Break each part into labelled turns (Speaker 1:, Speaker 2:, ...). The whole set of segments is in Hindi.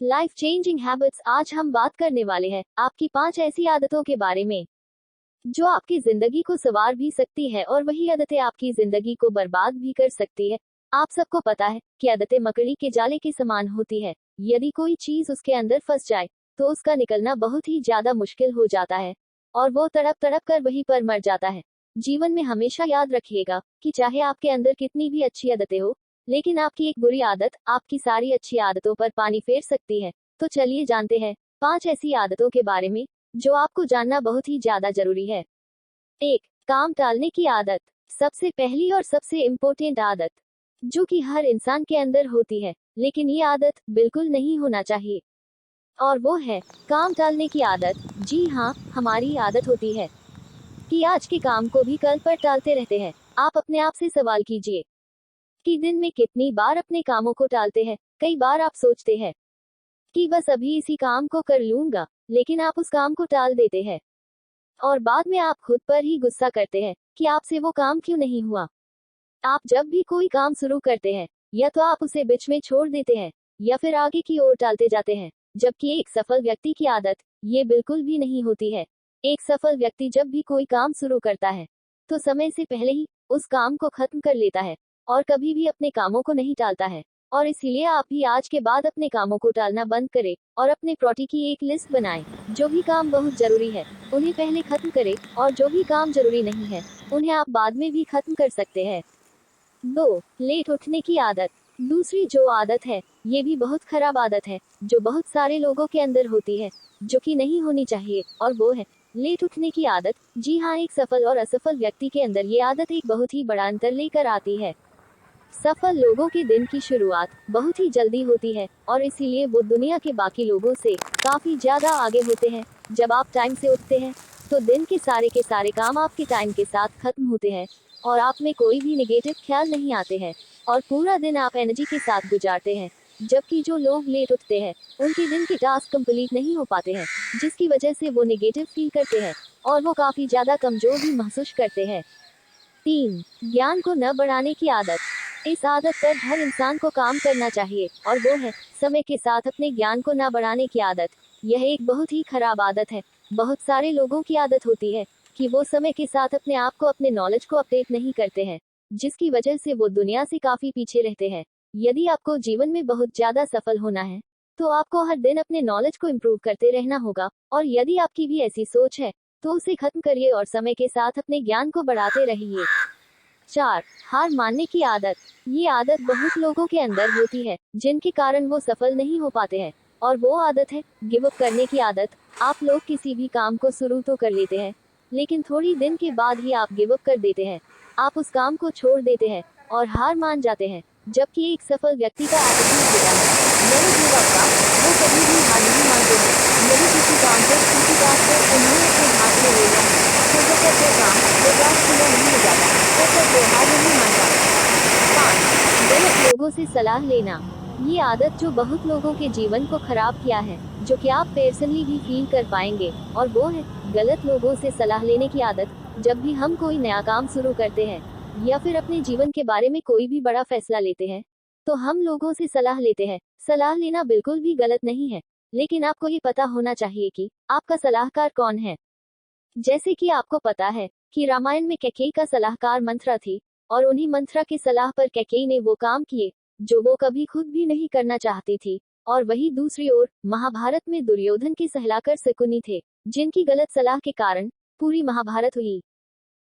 Speaker 1: Life changing habits. आज हम बात करने वाले हैं आपकी 5 ऐसी आदतों के बारे में जो आपकी जिंदगी को संवार भी सकती है और वही आदतें आपकी जिंदगी को बर्बाद भी कर सकती है। आप सबको पता है कि आदतें मकड़ी के जाले के समान होती है। यदि कोई चीज उसके अंदर फंस जाए तो उसका निकलना बहुत ही ज्यादा मुश्किल हो जाता है और वो तड़प तड़प कर वहीं पर मर जाता है। जीवन में हमेशा याद रखिएगा कि चाहे आपके अंदर कितनी भी अच्छी आदतें हो, लेकिन आपकी एक बुरी आदत आपकी सारी अच्छी आदतों पर पानी फेर सकती है। तो चलिए जानते हैं 5 ऐसी आदतों के बारे में जो आपको जानना बहुत ही ज्यादा जरूरी है। 1. काम टालने की आदत। सबसे पहली और सबसे इम्पोर्टेंट आदत जो कि हर इंसान के अंदर होती है, लेकिन ये आदत बिल्कुल नहीं होना चाहिए, और वो है काम टालने की आदत। जी हाँ, हमारी आदत होती है कि आज के काम को भी कल पर टालते रहते हैं। आप अपने आप से सवाल कीजिए कि दिन में कितनी बार अपने कामों को टालते हैं। कई बार आप सोचते हैं कि बस अभी इसी काम को कर लूंगा, लेकिन आप उस काम को टाल देते हैं और बाद में आप खुद पर ही गुस्सा करते हैं कि आपसे वो काम क्यों नहीं हुआ। आप जब भी कोई काम शुरू करते हैं, या तो आप उसे बीच में छोड़ देते हैं या फिर आगे की ओर टालते जाते हैं, जबकि एक सफल व्यक्ति की आदत ये बिल्कुल भी नहीं होती है। एक सफल व्यक्ति जब भी कोई काम शुरू करता है तो समय से पहले ही उस काम को खत्म कर लेता है और कभी भी अपने कामों को नहीं टालता है। और इसीलिए आप भी आज के बाद अपने कामों को टालना बंद करें और अपने प्रायोरिटी की एक लिस्ट बनाएं। जो भी काम बहुत जरूरी है उन्हें पहले खत्म करें और जो भी काम जरूरी नहीं है उन्हें आप बाद में भी खत्म कर सकते हैं। 2. लेट उठने की आदत। दूसरी जो आदत है ये भी बहुत खराब आदत है जो बहुत सारे लोगों के अंदर होती है, जो कि नहीं होनी चाहिए, और वो है लेट उठने की आदत। जी हाँ, एक सफल और असफल व्यक्ति के अंदर ये आदत एक बहुत ही बड़ा अंतर लेकर आती है। सफल लोगों के दिन की शुरुआत बहुत ही जल्दी होती है और इसीलिए वो दुनिया के बाकी लोगों से काफी ज्यादा आगे होते हैं। जब आप टाइम से उठते हैं तो दिन के सारे काम आपके टाइम के साथ खत्म होते हैं और आप में कोई भी नेगेटिव ख्याल नहीं आते हैं और पूरा दिन आप एनर्जी के साथ गुजारते हैं। जबकि जो लोग लेट उठते हैं उनके दिन के टास्क कंप्लीट नहीं हो पाते हैं, जिसकी वजह से वो नेगेटिव फील करते हैं और वो काफी ज्यादा कमजोर भी महसूस करते हैं। 3. ज्ञान को न बढ़ाने की आदत। इस आदत पर हर इंसान को काम करना चाहिए और वो है समय के साथ अपने ज्ञान को न बढ़ाने की आदत। यह एक बहुत ही खराब आदत है। बहुत सारे लोगों की आदत होती है कि वो समय के साथ अपने आप को, अपने नॉलेज को अपडेट नहीं करते हैं, जिसकी वजह से वो दुनिया से काफी पीछे रहते हैं। यदि आपको जीवन में बहुत ज्यादा सफल होना है तो आपको हर दिन अपने नॉलेज को इम्प्रूव करते रहना होगा, और यदि आपकी भी ऐसी सोच है तो उसे खत्म करिए और समय के साथ अपने ज्ञान को बढ़ाते रहिए। 4. हार मानने की आदत। ये आदत बहुत लोगों के अंदर होती है जिनके कारण वो सफल नहीं हो पाते हैं, और वो आदत है गिव अप करने की आदत। आप लोग किसी भी काम को शुरू तो कर लेते हैं, लेकिन थोड़ी दिन के बाद ही आप गिव अप कर देते हैं। आप उस काम को छोड़ देते हैं और हार मान जाते हैं, जबकि एक सफल व्यक्ति का एटीट्यूड होता है नहीं गिव अप का। वो कभी भी हार नहीं मानते हैं। यदि किसी काम पर, किसी बात पर उन्होंने अपने हाथ में ले लिया है तो जब तक वो काम पूरा नहीं हो जाता तब तक वो हार नहीं मानता। 5. गलत लोगों से सलाह लेना। ये आदत जो बहुत लोगों के जीवन को खराब किया है, जो कि आप पर्सनली भी फील कर पाएंगे, और वो है गलत लोगों से सलाह लेने की आदत। जब भी हम कोई नया काम शुरू करते हैं या फिर अपने जीवन के बारे में कोई भी बड़ा फैसला लेते हैं तो हम लोगों से सलाह लेते हैं। सलाह लेना बिल्कुल भी गलत नहीं है, लेकिन आपको ये पता होना चाहिए कि आपका सलाहकार कौन है। जैसे कि आपको पता है कि रामायण में कैकेयी का सलाहकार मंथरा थी, और उन्हीं मंथरा की सलाह पर कैकेयी ने वो काम किए जो वो कभी खुद भी नहीं करना चाहती थी। और वही दूसरी ओर महाभारत में दुर्योधन के सलाहकार शकुनी थे, जिनकी गलत सलाह के कारण पूरी महाभारत हुई।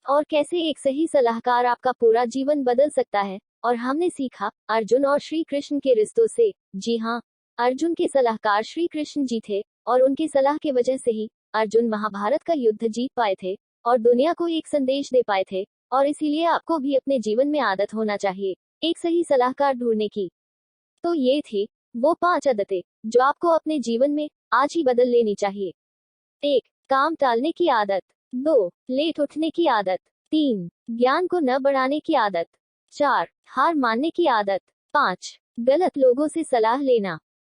Speaker 1: और कैसे एक सही सलाहकार आपका पूरा जीवन बदल सकता है। और हमने सीखा अर्जुन और श्री कृष्ण के रिश्तों से। जी हाँ, अर्जुन के सलाहकार श्री कृष्ण जी थे और उनकी सलाह की वजह से ही अर्जुन महाभारत का युद्ध जीत पाए थे और दुनिया को एक संदेश दे पाए थे। और इसीलिए आपको भी अपने जीवन में आदत होना चाहिए एक सही सलाहकार ढूंढने की। तो ये थी वो 5 आदतें जो आपको अपने जीवन में आज ही बदल लेनी चाहिए। 1. काम टालने की आदत। 2. लेट उठने की आदत। 3. ज्ञान को न बढ़ाने की आदत। 4. हार मानने की आदत। 5. गलत लोगों से सलाह लेना।